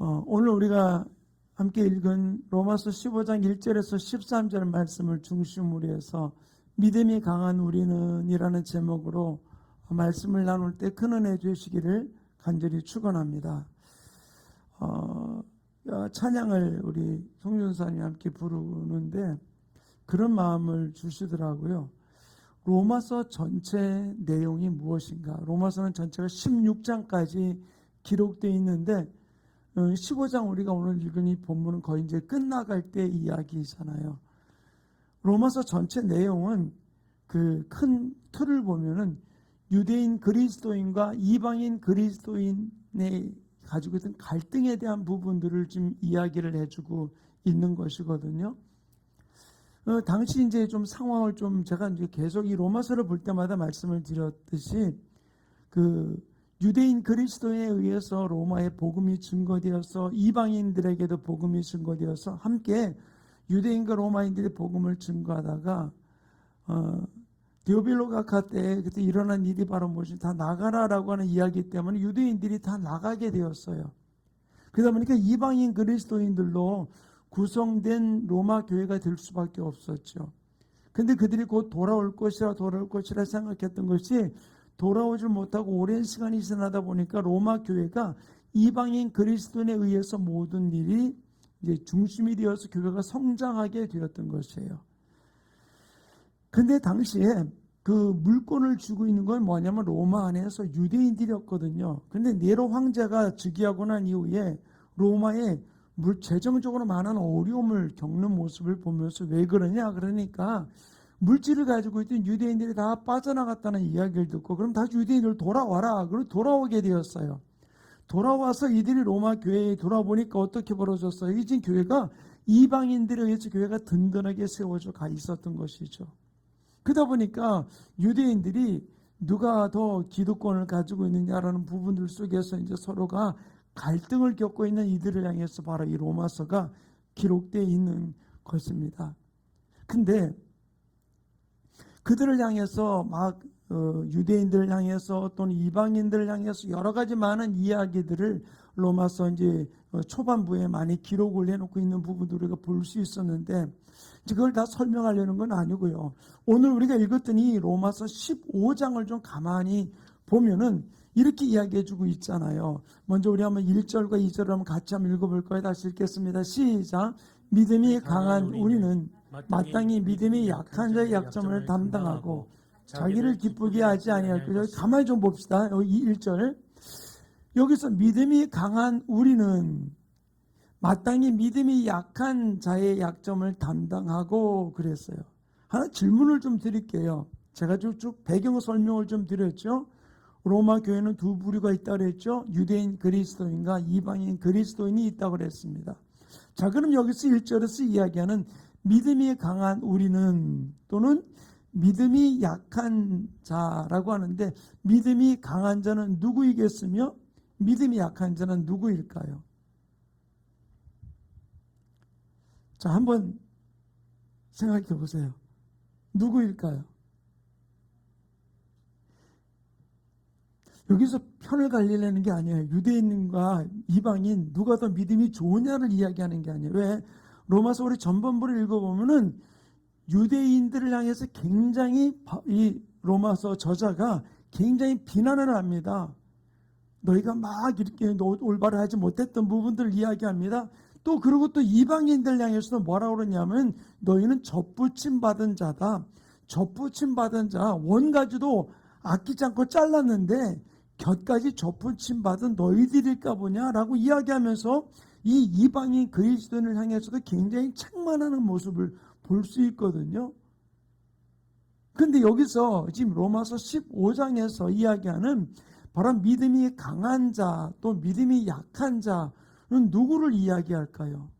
오늘 우리가 함께 읽은 로마서 15장 1절에서 13절 말씀을 중심으로 해서 믿음이 강한 우리는 이라는 제목으로 말씀을 나눌 때 큰 은혜 주시기를 간절히 축원합니다. 찬양을 우리 송준사님이 함께 부르는데 그런 마음을 주시더라고요. 로마서 전체 내용이 무엇인가? 로마서는 전체가 16장까지 기록되어 있는데 15장 우리가 오늘 읽은 이 본문은 거의 이제 끝나갈 때 이야기잖아요. 로마서 전체 내용은 그 큰 틀을 보면은 유대인 그리스도인과 이방인 그리스도인의 가지고 있던 갈등에 대한 부분들을 지금 이야기를 해주고 있는 것이거든요. 당시 이제 좀 상황을 좀 제가 이제 계속 이 로마서를 볼 때마다 말씀을 드렸듯이 유대인 그리스도에 의해서 로마의 복음이 증거되어서 이방인들에게도 복음이 증거되어서 함께 유대인과 로마인들의 복음을 증거하다가 디오빌로가카 때 그때 일어난 일이 바로 무엇이 다 나가라라고 하는 이야기 때문에 유대인들이 다 나가게 되었어요. 그러다 보니까 이방인 그리스도인들로 구성된 로마 교회가 될 수밖에 없었죠. 근데 그들이 곧 돌아올 것이라 생각했던 것이 돌아오지 못하고 오랜 시간이 지나다 보니까 로마 교회가 이방인 그리스도인에 의해서 모든 일이 이제 중심이 되어서 교회가 성장하게 되었던 것이에요. 근데 당시에 그 물권을 쥐고 있는 건 뭐냐면 로마 안에서 유대인들이었거든요. 근데 네로 황제가 즉위하고 난 이후에 로마에 재정적으로 많은 어려움을 겪는 모습을 보면서 왜 그러냐? 그러니까 물질을 가지고 있던 유대인들이 다 빠져나갔다는 이야기를 듣고 그럼 다시 유대인들 돌아와라. 그리고 돌아오게 되었어요. 돌아와서 이들이 로마 교회에 돌아보니까 어떻게 벌어졌어요? 이제 교회가 이방인들에 의해서 교회가 든든하게 세워져 가 있었던 것이죠. 그러다 보니까 유대인들이 누가 더 기득권을 가지고 있느냐라는 부분들 속에서 이제 서로가 갈등을 겪고 있는 이들을 향해서 바로 이 로마서가 기록되어 있는 것입니다. 근데 그들을 향해서 유대인들을 향해서 또는 이방인들을 향해서 여러 가지 많은 이야기들을 로마서 이제 초반부에 많이 기록을 해놓고 있는 부분들을 우리가 볼 수 있었는데 그걸 다 설명하려는 건 아니고요. 오늘 우리가 읽었던 이 로마서 15장을 좀 가만히 보면은 이렇게 이야기해주고 있잖아요. 먼저 우리 한번 1절과 2절을 한번 같이 한번 읽어볼 거예요. 다시 읽겠습니다. 시작. 믿음이 강한 우리는 마땅히 믿음이 약한 자의 약점을 담당하고 자기를 기쁘게 하지 아니할 것이요. 가만히 좀 봅시다. 여기 1절. 여기서 믿음이 강한 우리는 마땅히 믿음이 약한 자의 약점을 담당하고 그랬어요. 하나 질문을 좀 드릴게요. 제가 쭉 배경 설명을 좀 드렸죠. 로마 교회는 두 부류가 있다고 그랬죠. 유대인 그리스도인과 이방인 그리스도인이 있다고 그랬습니다. 자, 그럼 여기서 1절에서 이야기하는 믿음이 강한 우리는 또는 믿음이 약한 자라고 하는데 믿음이 강한 자는 누구이겠으며 믿음이 약한 자는 누구일까요? 자, 한번 생각해 보세요. 누구일까요? 여기서 편을 갈리려는 게 아니에요. 유대인과 이방인 누가 더 믿음이 좋으냐를 이야기하는 게 아니에요. 왜? 로마서 우리 전반부를 읽어보면은 유대인들을 향해서 굉장히 이 로마서 저자가 굉장히 비난을 합니다. 너희가 막 이렇게 올바로 하지 못했던 부분들을 이야기합니다. 또 그리고 또 이방인들 향해서도 뭐라고 그러냐면 너희는 접붙임 받은 자다. 접붙임 받은 자 원가지도 아끼지 않고 잘랐는데 곁까지 접붙임 받은 너희들일까 보냐라고 이야기하면서 이 이방인 그리스도인을 향해서도 굉장히 책망하는 모습을 볼 수 있거든요. 그런데 여기서 지금 로마서 15장에서 이야기하는 바로 믿음이 강한 자 또 믿음이 약한 자는 누구를 이야기할까요?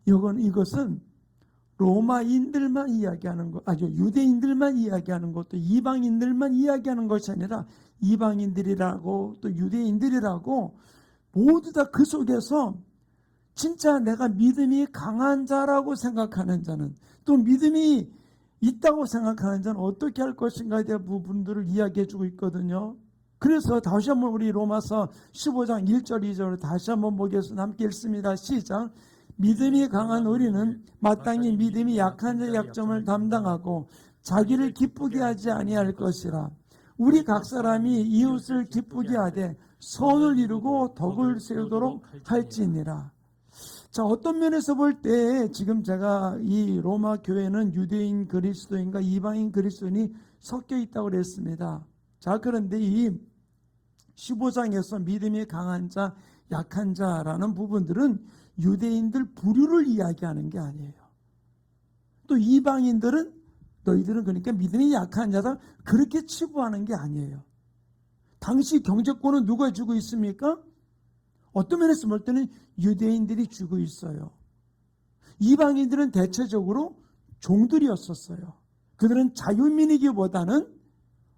이것은 로마인들만 이야기하는 것, 유대인들만 이야기하는 것도 이방인들만 이야기하는 것이 아니라 이방인들이라고 또 유대인들이라고 모두 다 그 속에서 진짜 내가 믿음이 강한 자라고 생각하는 자는 또 믿음이 있다고 생각하는 자는 어떻게 할 것인가에 대한 부분들을 이야기해 주고 있거든요. 그래서 다시 한번 우리 로마서 15장 1절 2절을 다시 한번 보겠습니다. 함께 읽습니다. 시작. 믿음이 강한 우리는 마땅히 믿음이 약한 자의 약점을 담당하고 자기를 기쁘게 하지 아니할 것이라. 우리 각 사람이 이웃을 기쁘게 하되 선을 이루고 덕을 세우도록 할지니라. 자, 어떤 면에서 볼 때 지금 제가 이 로마 교회는 유대인 그리스도인과 이방인 그리스도인이 섞여 있다고 그랬습니다. 자, 그런데 이 15장에서 믿음이 강한 자, 약한 자라는 부분들은 유대인들 부류를 이야기하는 게 아니에요. 또 이방인들은 너희들은 그러니까 믿음이 약한 자다 그렇게 치부하는 게 아니에요. 당시 경제권은 누가 쥐고 있습니까? 어떤 면에서 볼 때는 유대인들이 쥐고 있어요. 이방인들은 대체적으로 종들이었었어요. 그들은 자유민이기보다는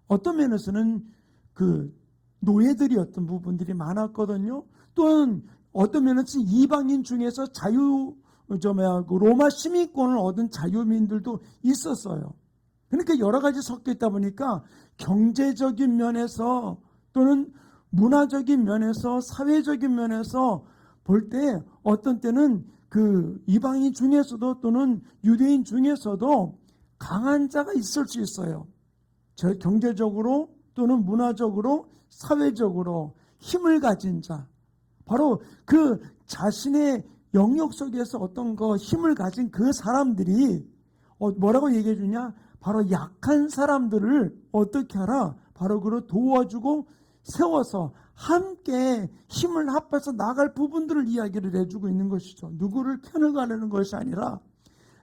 어떤 면에서는 그 노예들이었던 부분들이 많았거든요. 또한 어떤 면에서는 이방인 중에서 로마 시민권을 얻은 자유민들도 있었어요. 그러니까 여러 가지 섞여 있다 보니까 경제적인 면에서 또는 문화적인 면에서 사회적인 면에서 볼 때 어떤 때는 그 이방인 중에서도 또는 유대인 중에서도 강한 자가 있을 수 있어요. 경제적으로 또는 문화적으로 사회적으로 힘을 가진 자, 바로 그 자신의 영역 속에서 어떤 힘을 가진 그 사람들이 뭐라고 얘기해 주냐? 바로 약한 사람들을 어떻게 하라? 바로 그를 도와주고 세워서 함께 힘을 합해서 나갈 부분들을 이야기를 해주고 있는 것이죠. 누구를 편을 가르는 것이 아니라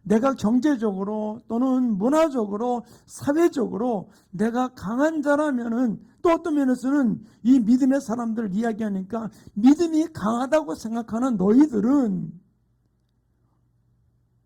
내가 경제적으로 또는 문화적으로 사회적으로 내가 강한 자라면은 또 어떤 면에서는 이 믿음의 사람들을 이야기하니까 믿음이 강하다고 생각하는 너희들은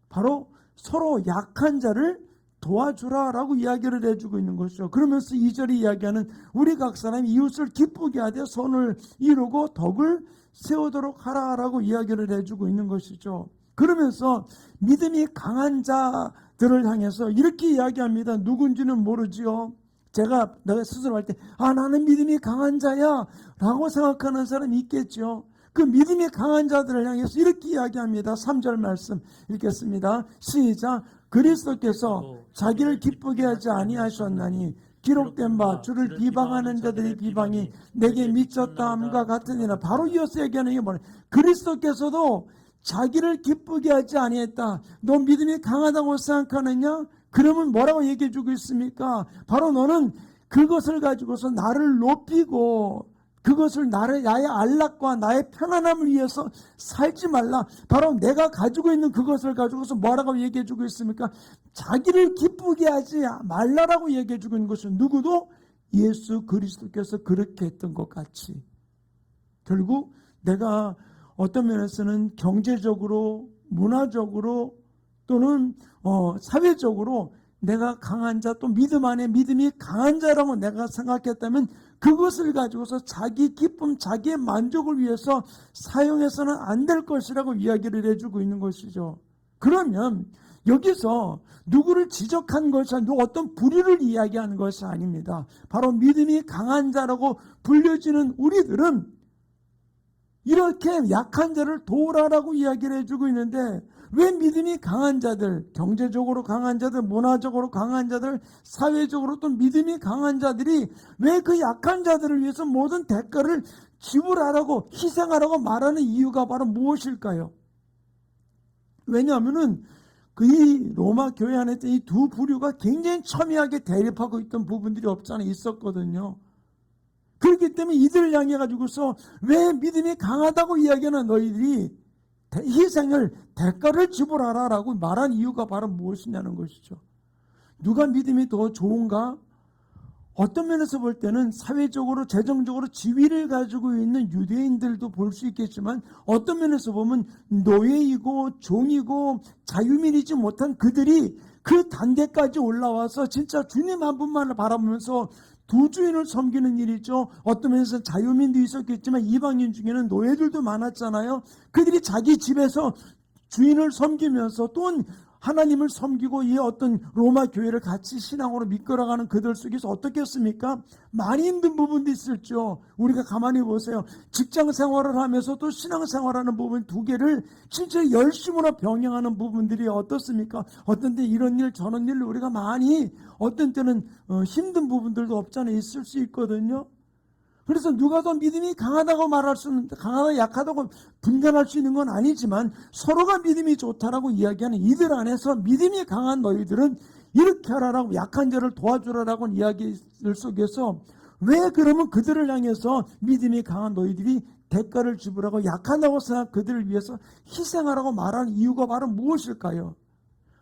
바로 서로 약한 자를 도와주라라고 이야기를 해주고 있는 것이죠. 그러면서 2절이 이야기하는 우리 각 사람이 이웃을 기쁘게 하되 선을 이루고 덕을 세우도록 하라라고 이야기를 해주고 있는 것이죠. 그러면서 믿음이 강한 자들을 향해서 이렇게 이야기합니다. 누군지는 모르지요. 내가 스스로 할 때 나는 믿음이 강한 자야 라고 생각하는 사람이 있겠죠. 그 믿음이 강한 자들을 향해서 이렇게 이야기합니다. 3절 말씀 읽겠습니다. 시작. 그리스도께서 자기를 기쁘게 하지 아니하셨나니 기록된 바 주를 비방하는 자들의 비방이 내게 미쳤다 함과 같으니라. 바로 이어서 얘기하는 게 뭐냐? 그리스도께서도 자기를 기쁘게 하지 아니했다. 너 믿음이 강하다고 생각하느냐? 그러면 뭐라고 얘기해 주고 있습니까? 바로 너는 그것을 가지고서 나를 높이고 그것을 나의 안락과 나의 편안함을 위해서 살지 말라. 바로 내가 가지고 있는 그것을 가지고서 뭐라고 얘기해 주고 있습니까? 자기를 기쁘게 하지 말라라고 얘기해 주고 있는 것은 누구도 예수 그리스도께서 그렇게 했던 것 같이 결국 내가 어떤 면에서는 경제적으로 문화적으로 또는 사회적으로 내가 강한 자 또 믿음 안에 믿음이 강한 자라고 내가 생각했다면 그것을 가지고서 자기 기쁨 자기의 만족을 위해서 사용해서는 안 될 것이라고 이야기를 해주고 있는 것이죠. 그러면 여기서 누구를 지적한 것이 아니고 어떤 부류를 이야기하는 것이 아닙니다. 바로 믿음이 강한 자라고 불려지는 우리들은 이렇게 약한 자를 도우라라고 이야기를 해주고 있는데 왜 믿음이 강한 자들, 경제적으로 강한 자들, 문화적으로 강한 자들, 사회적으로 또 믿음이 강한 자들이 왜 그 약한 자들을 위해서 모든 대가를 지불하라고 희생하라고 말하는 이유가 바로 무엇일까요? 왜냐하면은 이 로마 교회 안에 이 두 부류가 굉장히 첨예하게 대립하고 있던 부분들이 없지 않아 있었거든요. 그렇기 때문에 이들을 향해 가지고서 왜 믿음이 강하다고 이야기하는 너희들이 희생을 대가를 지불하라라고 말한 이유가 바로 무엇이냐는 것이죠. 누가 믿음이 더 좋은가? 어떤 면에서 볼 때는 사회적으로 재정적으로 지위를 가지고 있는 유대인들도 볼 수 있겠지만 어떤 면에서 보면 노예이고 종이고 자유민이지 못한 그들이 그 단계까지 올라와서 진짜 주님 한 분만을 바라보면서 두 주인을 섬기는 일이죠. 어떤 면에서 자유민도 있었겠지만 이방인 중에는 노예들도 많았잖아요. 그들이 자기 집에서 주인을 섬기면서 또한 하나님을 섬기고 이 어떤 로마 교회를 같이 신앙으로 이끌어가는 그들 속에서 어떻겠습니까? 많이 힘든 부분도 있었죠. 우리가 가만히 보세요. 직장 생활을 하면서 또 신앙 생활하는 부분 두 개를 진짜 열심으로 병행하는 부분들이 어떻습니까? 어떤 때 이런 일 저런 일을 우리가 많이 어떤 때는 힘든 부분들도 없잖아요. 있을 수 있거든요. 그래서 누가 더 믿음이 강하다고 말할 수는, 강하다 약하다고 분간할 수 있는 건 아니지만 서로가 믿음이 좋다라고 이야기하는 이들 안에서 믿음이 강한 너희들은 이렇게 하라라고, 약한 자를 도와주라라고 이야기를 속에서 왜 그러면 그들을 향해서 믿음이 강한 너희들이 대가를 지불하고 약하다고 생각 그들을 위해서 희생하라고 말하는 이유가 바로 무엇일까요?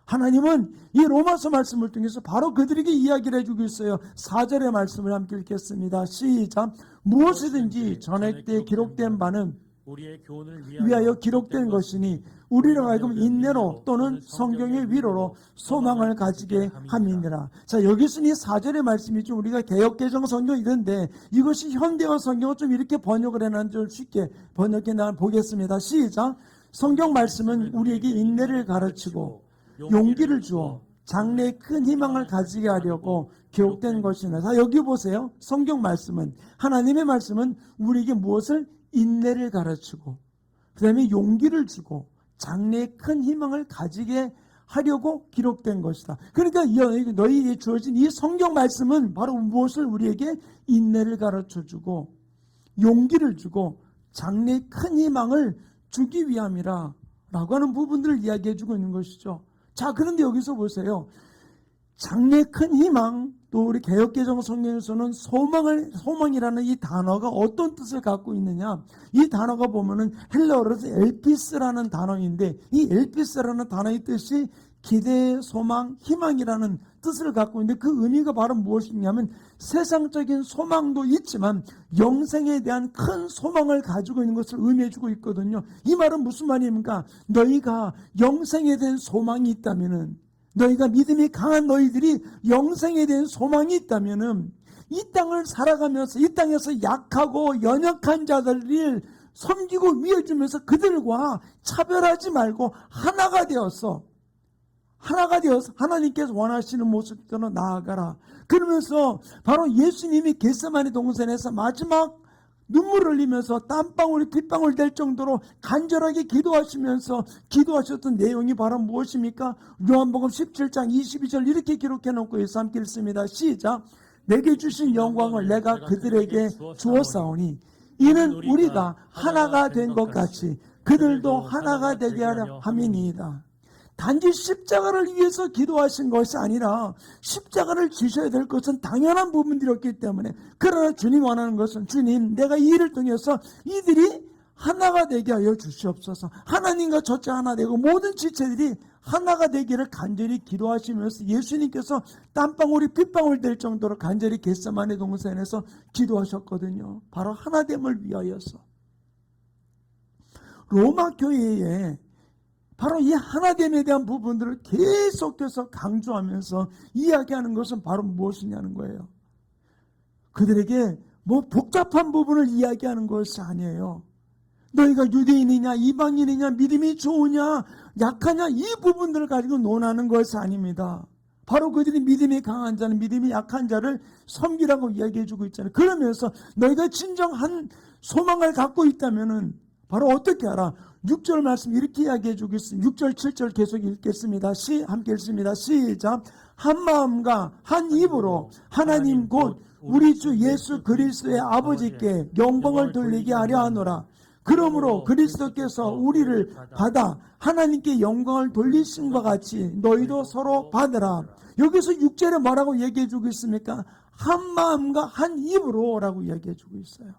하나님은 이 로마서 말씀을 통해서 바로 그들에게 이야기를 해주고 있어요. 4절의 말씀을 함께 읽겠습니다. 시작. 무엇이든지 전에 때 기록된 바는 우리의 교훈을 위하여 기록된 것이니 우리로 하여금 인내로 또는 성경의 위로로 소망을 가지게 함이니라. 자, 여기서는 이 4절의 말씀이 좀 우리가 개역개정 성경이던데 이것이 현대어 성경을 좀 이렇게 번역을 해놨는지 좀 쉽게 번역해 나가 보겠습니다. 시작. 성경 말씀은 우리에게 인내를 가르치고 용기를 주어 장래의 큰 희망을 가지게 하려고 기록된 것이나. 자, 여기 보세요. 성경 말씀은, 하나님의 말씀은 우리에게 무엇을? 인내를 가르치고 그 다음에 용기를 주고 장래의 큰 희망을 가지게 하려고 기록된 것이다. 그러니까 너희에게 주어진 이 성경 말씀은 바로 무엇을 우리에게? 인내를 가르쳐주고 용기를 주고 장래의 큰 희망을 주기 위함이라 라고 하는 부분들을 이야기해주고 있는 것이죠. 자, 그런데 여기서 보세요. 장래의 큰 희망, 또 우리 개역개정 성경에서는 소망이라는 이 단어가 어떤 뜻을 갖고 있느냐? 이 단어가 보면은 헬라어로서 엘피스라는 단어인데, 이 엘피스라는 단어의 뜻이 기대, 소망, 희망이라는 뜻을 갖고 있는데, 그 의미가 바로 무엇이냐면 세상적인 소망도 있지만 영생에 대한 큰 소망을 가지고 있는 것을 의미해주고 있거든요. 이 말은 무슨 말입니까? 너희가 영생에 대한 소망이 있다면은, 너희가 믿음이 강한 너희들이 영생에 대한 소망이 있다면은 이 땅을 살아가면서 이 땅에서 약하고 연약한 자들을 섬기고 위해주면서 그들과 차별하지 말고 하나가 되어서 하나님께서 원하시는 모습대로 나아가라. 그러면서 바로 예수님이 겟세마네 동산에서 마지막 눈물을 흘리면서 땀방울이 핏방울 될 정도로 간절하게 기도하시면서 기도하셨던 내용이 바로 무엇입니까? 요한복음 17장 22절 이렇게 기록해 놓고 있어. 함께 읽습니다. 시작. 내게 주신 영광을 내가 그들에게 주었사오니 이는 우리가 하나가 된 것 같이 그들도 하나가 되게 하려 함이니이다. 단지 십자가를 위해서 기도하신 것이 아니라 십자가를 지셔야 될 것은 당연한 부분들이었기 때문에, 그러나 주님 원하는 것은, 주님 내가 이 일을 통해서 이들이 하나가 되게 하여 주시옵소서. 하나님과 첫째 하나 되고 모든 지체들이 하나가 되기를 간절히 기도하시면서 예수님께서 땀방울이 핏방울 될 정도로 간절히 겟세마네 동산에서 기도하셨거든요. 바로 하나됨을 위하여서. 로마 교회에 바로 이 하나됨에 대한 부분들을 계속해서 강조하면서 이야기하는 것은 바로 무엇이냐는 거예요. 그들에게 뭐 복잡한 부분을 이야기하는 것이 아니에요. 너희가 유대인이냐 이방인이냐 믿음이 좋으냐 약하냐 이 부분들을 가지고 논하는 것이 아닙니다. 바로 그들이 믿음이 강한 자는 믿음이 약한 자를 섬기라고 이야기해주고 있잖아요. 그러면서 너희가 진정한 소망을 갖고 있다면은 바로 어떻게 알아? 6절 말씀 이렇게 이야기해 주고 있습니다. 6절 7절 계속 읽겠습니다. 함께 읽습니다. 시작. 한 마음과 한 입으로 하나님 곧 우리 주 예수 그리스도의 아버지께 영광을 돌리게 하려 하노라. 그러므로 그리스도께서 우리를 받아 하나님께 영광을 돌리심과 같이 너희도 서로 받으라. 여기서 6절에 뭐라고 얘기해 주고 있습니까? 한 마음과 한 입으로 라고 이야기해 주고 있어요.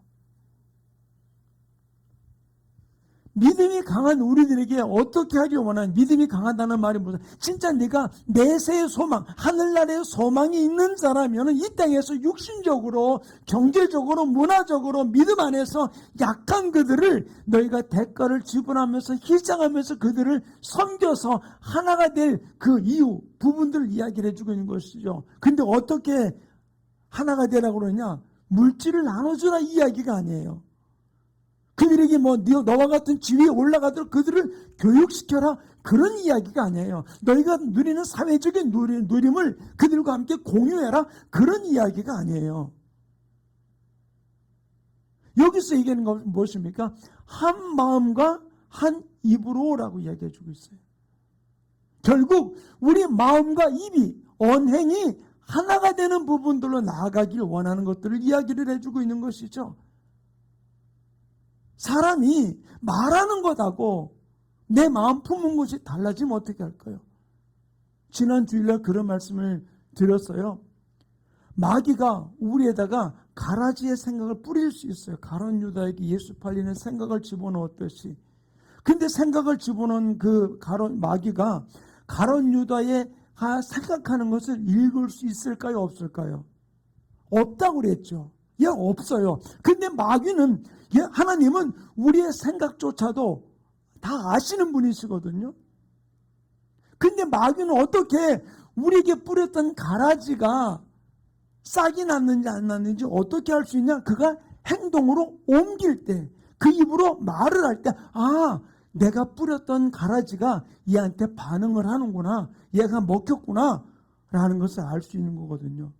믿음이 강한 우리들에게 어떻게 하기 원하는, 믿음이 강하다는 말이 무슨, 진짜 네가 내세의 소망, 하늘나라의 소망이 있는 사람이면 이 땅에서 육신적으로, 경제적으로, 문화적으로 믿음 안에서 약한 그들을 너희가 대가를 지불하면서 희생하면서 그들을 섬겨서 하나가 될 그 이유, 부분들을 이야기를 해주고 있는 것이죠. 근데 어떻게 하나가 되라고 그러냐? 물질을 나눠주라 이야기가 아니에요. 그들에게 뭐 너와 같은 지위에 올라가도록 그들을 교육시켜라, 그런 이야기가 아니에요. 너희가 누리는 사회적인 누림을 그들과 함께 공유해라, 그런 이야기가 아니에요. 여기서 얘기하는 건 무엇입니까? 한 마음과 한 입으로라고 이야기해 주고 있어요. 결국 우리 마음과 입이, 언행이 하나가 되는 부분들로 나아가길 원하는 것들을 이야기를 해주고 있는 것이죠. 사람이 말하는 것하고 내 마음 품은 것이 달라지면 어떻게 할까요? 지난 주일날 그런 말씀을 드렸어요. 마귀가 우리에다가 가라지의 생각을 뿌릴 수 있어요. 가룟 유다에게 예수 팔리는 생각을 집어넣었듯이. 근데 생각을 집어넣은 그 마귀가 가룟 유다의 생각하는 것을 읽을 수 있을까요? 없을까요? 없다고 그랬죠. 예, 없어요. 근데 마귀는, 하나님은 우리의 생각조차도 다 아시는 분이시거든요. 근데 마귀는 어떻게 우리에게 뿌렸던 가라지가 싹이 났는지 안 났는지 어떻게 할 수 있냐? 그가 행동으로 옮길 때, 그 입으로 말을 할 때, 아, 내가 뿌렸던 가라지가 얘한테 반응을 하는구나, 얘가 먹혔구나 라는 것을 알 수 있는 거거든요.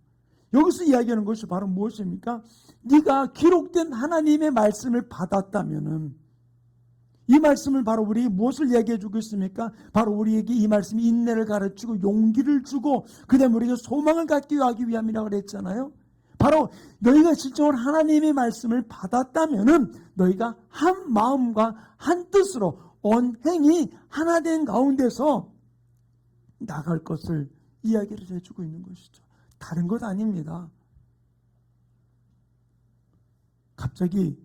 여기서 이야기하는 것이 바로 무엇입니까? 네가 기록된 하나님의 말씀을 받았다면은, 이 말씀을 바로 우리에게 무엇을 이야기해 주고 있습니까? 바로 우리에게 이 말씀이 인내를 가르치고 용기를 주고 그 다음에 우리가 소망을 갖기 하기 위함이라고 그랬잖아요. 바로 너희가 진정으로 하나님의 말씀을 받았다면은 너희가 한 마음과 한 뜻으로 언행이 하나 된 가운데서 나갈 것을 이야기를 해주고 있는 것이죠. 다른 것 아닙니다. 갑자기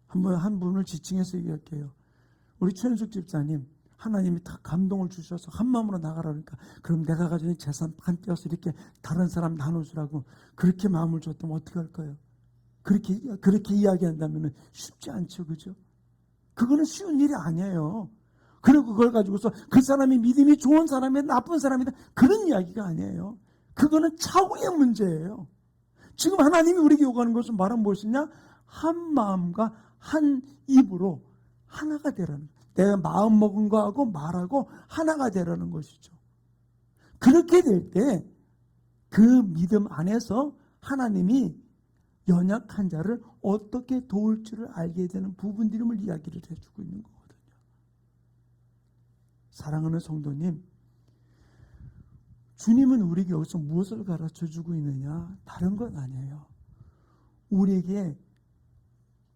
한 분을 지칭해서 얘기할게요. 우리 최현숙 집사님, 하나님이 다 감동을 주셔서 한 마음으로 나가라니까, 그럼 내가 가지고 있는 재산 반 떼어서 이렇게 다른 사람 나눠주라고 그렇게 마음을 줬다면 어떻게 할까요? 그렇게 이야기한다면 쉽지 않죠, 그죠? 그거는 쉬운 일이 아니에요. 그리고 그걸 가지고서 그 사람이 믿음이 좋은 사람이다, 나쁜 사람이다, 그런 이야기가 아니에요. 그거는 차후의 문제예요. 지금 하나님이 우리에게 요구하는 것은 바로 무엇이냐? 한 마음과 한 입으로 하나가 되라는, 내가 마음 먹은 거하고 말하고 하나가 되라는 것이죠. 그렇게 될 때 그 믿음 안에서 하나님이 연약한 자를 어떻게 도울 줄을 알게 되는 부분들임을 이야기를 해주고 있는 거거든요. 사랑하는 성도님, 주님은 우리에게 여기서 무엇을 가르쳐주고 있느냐? 다른 건 아니에요. 우리에게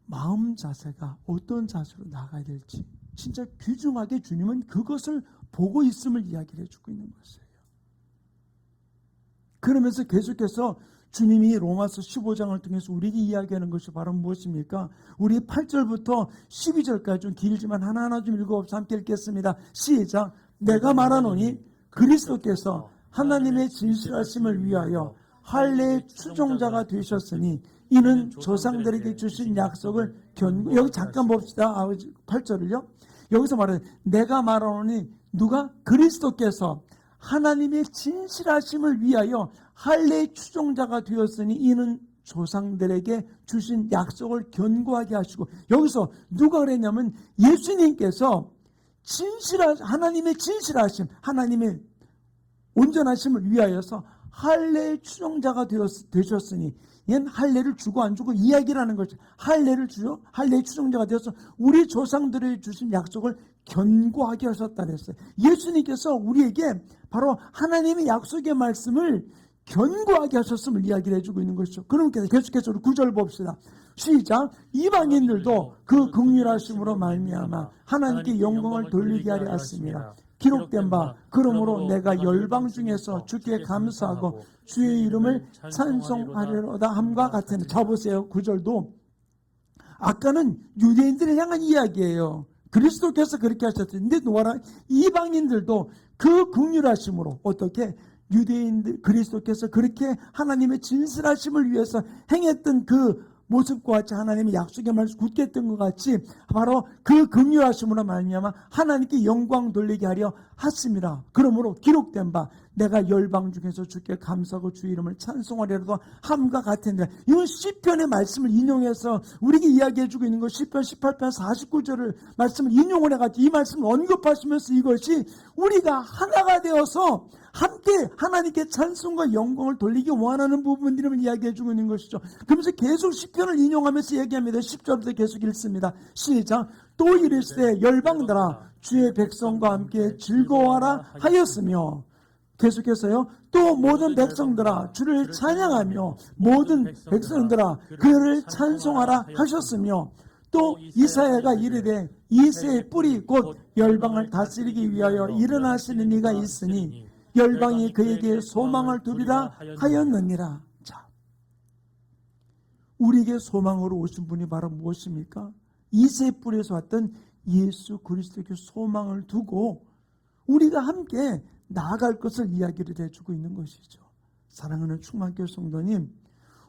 마음 자세가 어떤 자세로 나가야 될지 진짜 귀중하게 주님은 그것을 보고 있음을 이야기를 해주고 있는 것이에요. 그러면서 계속해서 주님이 로마서 15장을 통해서 우리에게 이야기하는 것이 바로 무엇입니까? 우리 8절부터 12절까지 좀 길지만 하나하나 좀 읽어봅시다. 함께 읽겠습니다. 시작. 내가 말하노니 그리스도께서 하나님의 진실하심을 위하여 할례의 추종자가 되셨으니 이는 조상들에게 주신 약속을 여기 잠깐 봅시다. 8절을요. 여기서 말하는 내가 말하노니 누가? 그리스도께서 하나님의 진실하심을 위하여 할례의 추종자가 되었으니 이는 조상들에게 주신 약속을 견고하게 하시고, 여기서 누가 그랬냐면 예수님께서 하나님의 진실하심, 하나님의 온전하심을 위하여서 할례의 추종자가 되셨으니, 얘는 할례를 주고 안 주고 이야기를 하는 거죠. 할례를 주죠. 할례의 추종자가 되어서 우리 조상들이 주신 약속을 견고하게 하셨다 그랬어요. 예수님께서 우리에게 바로 하나님의 약속의 말씀을 견고하게 하셨음을 이야기를 해주고 있는 것이죠. 그럼 계속해서 우리 9절 봅시다. 시작. 이방인들도 그 긍휼하심으로 말미암아 하나님께 영광을 돌리게 하려 하였습니다. 기록된 바 그러므로 내가 열방 중에서 주께 감사하고 주의 이름을 찬송하려다 함과 같으니. 자 보세요. 9절도 아까는 유대인들을 향한 이야기예요. 그리스도께서 그렇게 하셨는데, 근데 노아라 이방인들도 그 긍휼하심으로 어떻게 유대인들 그리스도께서 그렇게 하나님의 진실하심을 위해서 행했던 그 모습과 같이 하나님의 약속의 말씀 굳게 했던 것 같이 바로 그 긍휼하심으로 말미암아 하나님께 영광 돌리게 하려 하십니다. 그러므로 기록된 바 내가 열방 중에서 주께 감사하고 주 이름을 찬송하리라도 함과 같은데, 이건 시편의 말씀을 인용해서 우리에게 이야기해주고 있는 것, 시편 18편 49절을 말씀을 인용을 해가지고 이 말씀을 언급하시면서 이것이 우리가 하나가 되어서 함께 하나님께 찬송과 영광을 돌리기 원하는 부분들을 이야기해주고 있는 것이죠. 그러면서 계속 시편을 인용하면서 얘기합니다. 10절부터 계속 읽습니다. 시작. 또 이르시되 열방들아 주의 백성과 함께 즐거워하라 하였으며, 계속해서요. 또 모든 백성들아 주를 찬양하며 모든 백성들아 그를 찬송하라 하셨으며, 또 이사야가 이르되 이새의 뿌리 곧 열방을 다스리기 위하여 일어나시는 이가 있으니 열방이 그에게 소망을 두리라 하였느니라. 자, 우리에게 소망으로 오신 분이 바로 무엇입니까? 이새의 뿌리에서 왔던 예수 그리스도에게 소망을 두고 우리가 함께 나아갈 것을 이야기를 해주고 있는 것이죠. 사랑하는 충만교회 성도님,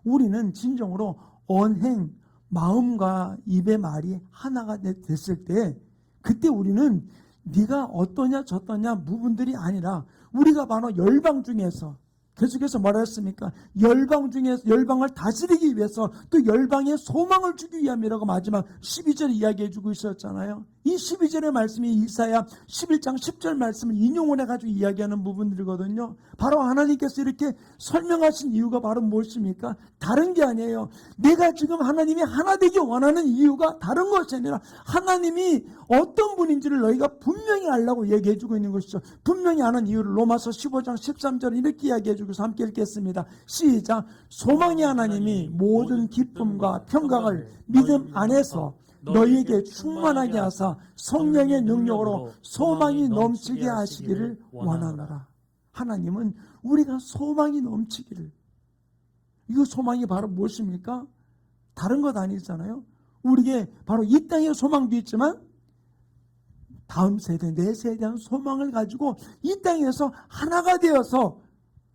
우리는 진정으로 언행, 마음과 입의 말이 하나가 됐을 때, 그때 우리는 네가 어떠냐 저떠냐 부분들이 아니라 우리가 바로 열방 중에서, 계속해서 뭐라 했습니까? 열방 중에서 열방을 다스리기 위해서 또 열방에 소망을 주기 위함이라고 마지막 12절 이야기해주고 있었잖아요. 이 12절의 말씀이 이사야 11장 10절 말씀을 인용을 해가지고 이야기하는 부분들이거든요. 바로 하나님께서 이렇게 설명하신 이유가 바로 무엇입니까? 다른 게 아니에요. 내가 지금 하나님이 하나 되기 원하는 이유가 다른 것이 아니라 하나님이 어떤 분인지를 너희가 분명히 알라고 얘기해주고 있는 것이죠. 분명히 아는 이유를 로마서 15장 13절 이렇게 이야기해주고 함께 읽겠습니다. 시작. 소망의 하나님이 모든 기쁨과 평강을 믿음 안에서 너희에게 충만하게 하사 성령의 능력으로 소망이 넘치게 하시기를 원하노라. 하나님은 우리가 소망이 넘치기를. 이거 소망이 바로 무엇입니까? 다른 것 아니잖아요. 우리에게 바로 이 땅의 소망도 있지만 다음 세대, 내 세대에 대한 소망을 가지고 이 땅에서 하나가 되어서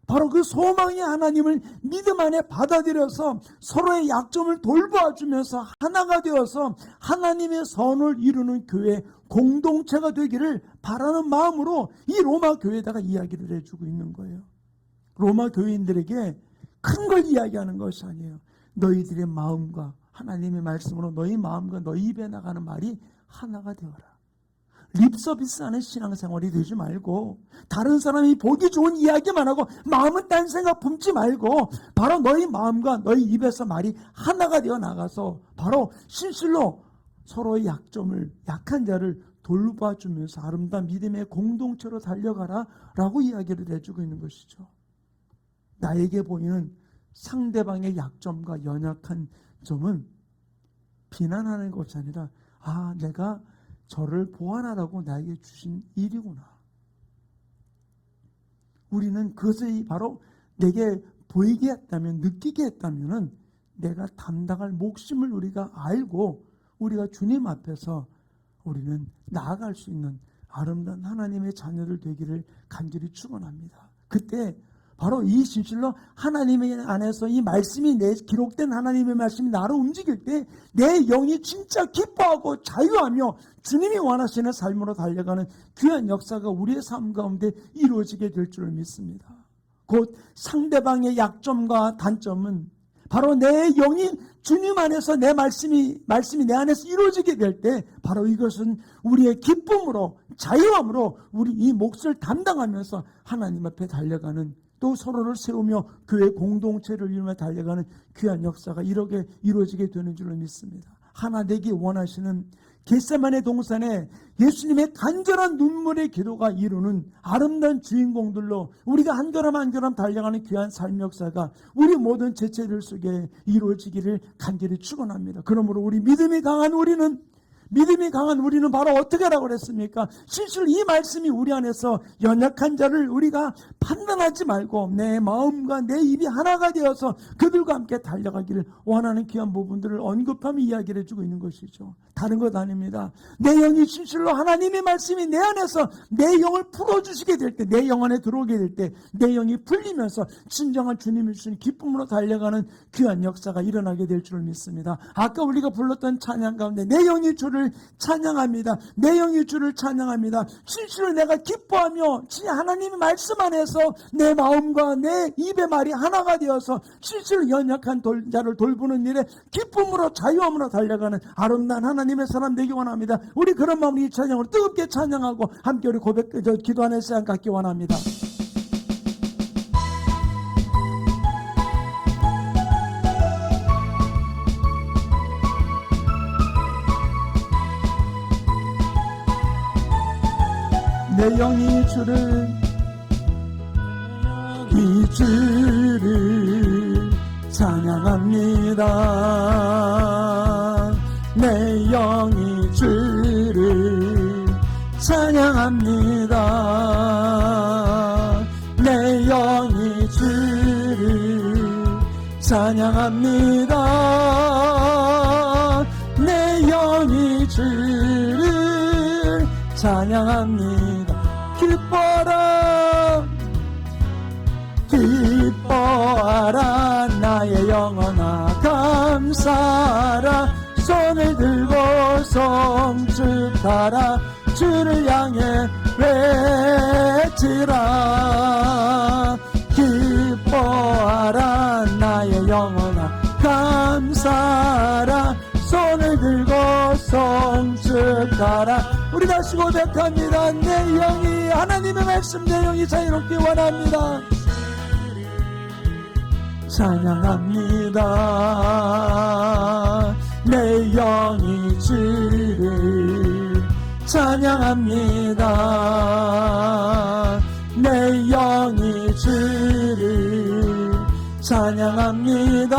바로 그 소망의 하나님을 믿음 안에 받아들여서 서로의 약점을 돌봐주면서 하나가 되어서 하나님의 선을 이루는 교회 공동체가 되기를 바라는 마음으로 이 로마 교회에다가 이야기를 해주고 있는 거예요. 로마 교인들에게 큰 걸 이야기하는 것이 아니에요. 너희들의 마음과 하나님의 말씀으로 너희 마음과 너희 입에 나가는 말이 하나가 되어라. 립서비스하는 신앙생활이 되지 말고 다른 사람이 보기 좋은 이야기만 하고 마음은 딴 생각 품지 말고 바로 너희 마음과 너희 입에서 말이 하나가 되어 나가서 바로 실실로 서로의 약점을, 약한 자를 돌봐주면서 아름다운 믿음의 공동체로 달려가라 라고 이야기를 해주고 있는 것이죠. 나에게 보이는 상대방의 약점과 연약한 점은 비난하는 것이 아니라 내가 저를 보완하라고 나에게 주신 일이구나. 우리는 그것이 바로 내게 보이게 했다면, 느끼게 했다면 내가 담당할 목심을 우리가 알고 우리가 주님 앞에서 우리는 나아갈 수 있는 아름다운 하나님의 자녀들 되기를 간절히 축원합니다. 그때 바로 이 진실로 하나님의 안에서 이 말씀이 기록된 하나님의 말씀이 나를 움직일 때 내 영이 진짜 기뻐하고 자유하며 주님이 원하시는 삶으로 달려가는 귀한 역사가 우리의 삶 가운데 이루어지게 될 줄 믿습니다. 곧 상대방의 약점과 단점은 바로 내 영이 주님 안에서 내 말씀이 내 안에서 이루어지게 될 때 바로 이것은 우리의 기쁨으로 자유함으로 우리 이 몫을 담당하면서 하나님 앞에 달려가는, 또 서로를 세우며 교회 공동체를 이루며 달려가는 귀한 역사가 이렇게 이루어지게 되는 줄로 믿습니다. 하나 되기 원하시는 겟세마네 동산에 예수님의 간절한 눈물의 기도가 이루는 아름다운 주인공들로 우리가 한 걸음 한 걸음 달려가는 귀한 삶 역사가 우리 모든 제자들 속에 이루어지기를 간절히 축원합니다. 그러므로 우리 믿음이 강한 우리는 바로 어떻게 하라고 그랬습니까? 실실 이 말씀이 우리 안에서 연약한 자를 우리가 판단하지 말고 내 마음과 내 입이 하나가 되어서 그들과 함께 달려가기를 원하는 귀한 부분들을 언급하며 이야기를 해주고 있는 것이죠. 다른 것 아닙니다. 내 영이 실실로 하나님의 말씀이 내 안에서 내 영을 풀어주시게 될 때, 내 영 안에 들어오게 될 때 내 영이 풀리면서 진정한 주님이 주신 기쁨으로 달려가는 귀한 역사가 일어나게 될 줄 믿습니다. 아까 우리가 불렀던 찬양 가운데 내 영이 주를 주를 찬양합니다. 내 영이 주를 찬양합니다. 실제로 내가 기뻐하며 하나님의 말씀 안에서 내 마음과 내 입의 말이 하나가 되어서 실제로 연약한 자를 돌보는 일에 기쁨으로 자유함으로 달려가는 아름다운 하나님의 사람 되기 원합니다. 우리 그런 마음으로 이 찬양으로 뜨겁게 찬양하고 함께 우리 기도하는 시간 갖기 원합니다. 내 영이 주를 이 주를 찬양합니다. 내 영이 주를 찬양합니다. 내 영이 주를 찬양합니다. 내 영이 주를 찬양합니다. 기뻐라 기뻐하라 나의 영혼아 감사하라 손을 들고 성축하라 주를 향해 외치라 기뻐하라 나의 영혼아 감사하라 손을 들고 성축하라. 우리 다시 고백합니다. 내 영이 하나님의 말씀 내 영이 자유롭기 원합니다. 찬양합니다. 내 영이 주를 찬양합니다. 내 영이 주를 찬양합니다.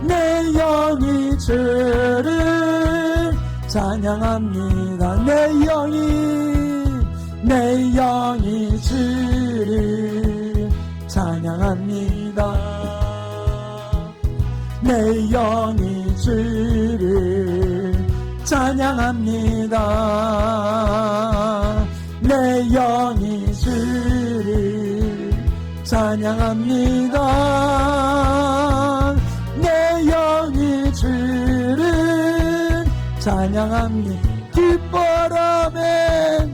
내 영이 주를 찬양합니다. 내 영이 주를 찬양합니다. 내 영이 주를 찬양합니다. 내 영이 주를 찬양합니다. 내 영이 주를 찬양합니다. 기뻐라면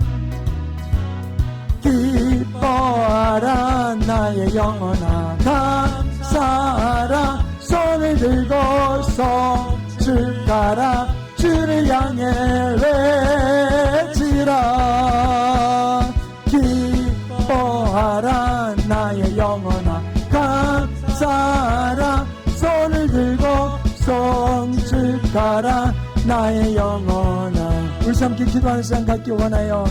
기뻐하라 나의 영혼아 감사하라 손을 들고 성축하라 주를 향해 외치라 기뻐하라 나의 영혼아 감사하라 손을 들고 성축하라 나의 영혼아. 우리 함께 기도하는 시간 갖기 원하여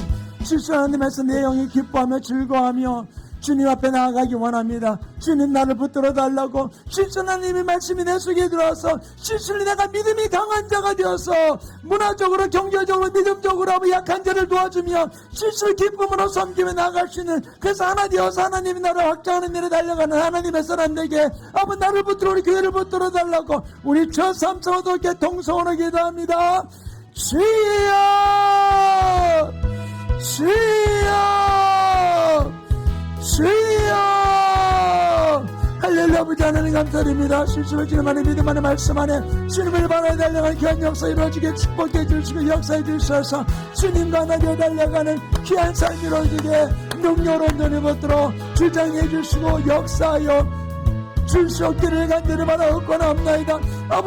실수 하나님에서 내 영이 기뻐하며 즐거워하며 주님 앞에 나아가기 원합니다. 주님 나를 붙들어 달라고 실수 하나님의 말씀이 내 속에 들어와서 실수로 내가 믿음이 강한 자가 되어서 문화적으로 경제적으로 믿음적으로 약한 자를 도와주며 실수를 기쁨으로 섬기며 나아갈 수 있는 그래서 하나 되어서 하나님이 나를 확장하는 일에 달려가는 하나님의 사람들에게 아버지 나를 붙들어 우리 교회를 붙들어 달라고 우리 저 삼성어도 이렇게 동성으로 기도합니다. 주여 주여 주여 할렐루야. 아버지 하나님 감사드립니다. 실수를 주님 안에 믿음 안에 말씀 안에 주님을 바라에 달려가는 귀한 역사 이루어지게 축복해 주시고 역사해 주셔서 주님과 하나님 달려가는 귀한 삶 이루어지게 능력으로 온전히 붙들어 주장해 주시고 역사하여 줄 수 없기를 간절히 바라옵고나 합나이다.